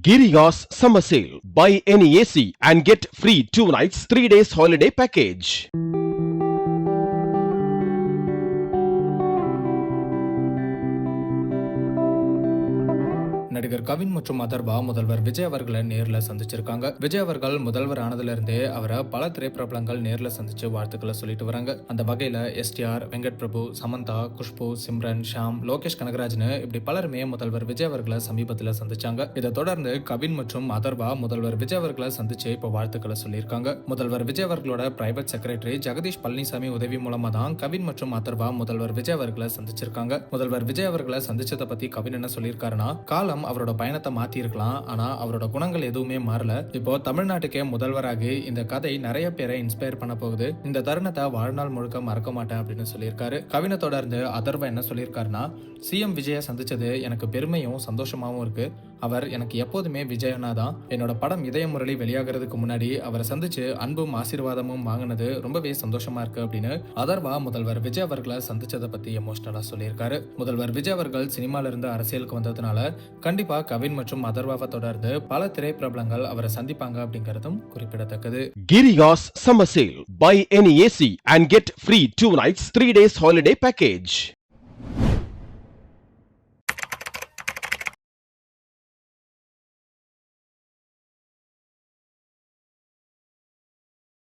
Giriga's Summer Sale. Buy any AC and get free 2 nights, 3 days holiday package. நடிகர் கவின் மற்றும் அதர்வா முதல்வர் விஜய் அவர்களை நேரில் சந்திச்சிருக்காங்க. விஜய் அவர்கள் முதல்வர் ஆனதுல இருந்தே அவரை பல திரைப்பிரபலங்கள் நேரில் சந்திச்சு வாழ்த்துக்களை சொல்லிட்டு வராங்க. அந்த வகையில எஸ்டிஆர், வெங்கட் பிரபு, சமந்தா, குஷ்பு, சிம்ரன், ஷாம், லோகேஷ் கனகராஜ்னு இப்படி பலருமே முதல்வர் விஜய் அவர்களை சமீபத்தில் சந்திச்சாங்க. இதை தொடர்ந்து கவின் மற்றும் அதர்வா முதல்வர் விஜய் அவர்களை சந்திச்சு இப்போ வாழ்த்துக்களை சொல்லியிருக்காங்க. முதல்வர் விஜய் அவர்களோட பிரைவேட் செக்ரட்டரி ஜெகதீஷ் பழனிசாமி உதவி மூலமா தான் கவின் மற்றும் அதர்வா முதல்வர் விஜய் அவர்களை சந்திச்சிருக்காங்க. முதல்வர் விஜய் அவர்களை சந்திச்சதை பத்தி கவின் என்ன சொல்லியிருக்காருன்னா, காலம் அவரோட பயணத்தை மாத்தி இருக்கலாம், ஆனா அவரோட குணங்கள் எதுவுமே மாறல. இப்போ தமிழ்நாட்டுக்கே முதல்வராகி இந்த கதை நிறைய பேரை இன்ஸ்பயர் பண்ண போகுது. இந்த தருணத்தை வாழ்நாள் முழுக்க மறக்க மாட்டேன் அப்படின்னு சொல்லியிருக்காரு. கவினை தொடர்ந்து அதர்வா என்ன சொல்லியிருக்காருன்னா, சிஎம் விஜய சந்திச்சது எனக்கு பெருமையும் சந்தோஷமாவும் இருக்கு. அவர் எனக்கு எப்போதுமே விஜயனா தான். என்னோட படம் இதய முரளி வெளியாகிறதுக்கு முன்னாடி அவரை சந்திச்சு அன்பும் ஆசீர்வாதமும் வாங்கினது ரொம்பவே சந்தோஷமா இருக்கு அப்படின்னு அதர்வா முதல்வர் விஜய் அவர்களை சந்திச்சதை பத்தி எமோஷனலா சொல்லியிருக்காரு. முதல்வர் விஜய் அவர்கள் சினிமால இருந்து அரசியலுக்கு வந்ததுனால கண்டிப்பா கவின் மற்றும் அதர்வாவை தொடர்ந்து பல திரைப்பிரபலங்கள் அவரை சந்திப்பாங்க அப்படிங்கறதும் குறிப்பிடத்தக்கது. Giriga's Summer Sale. Buy any AC and get free 2 nights, 3 days holiday package.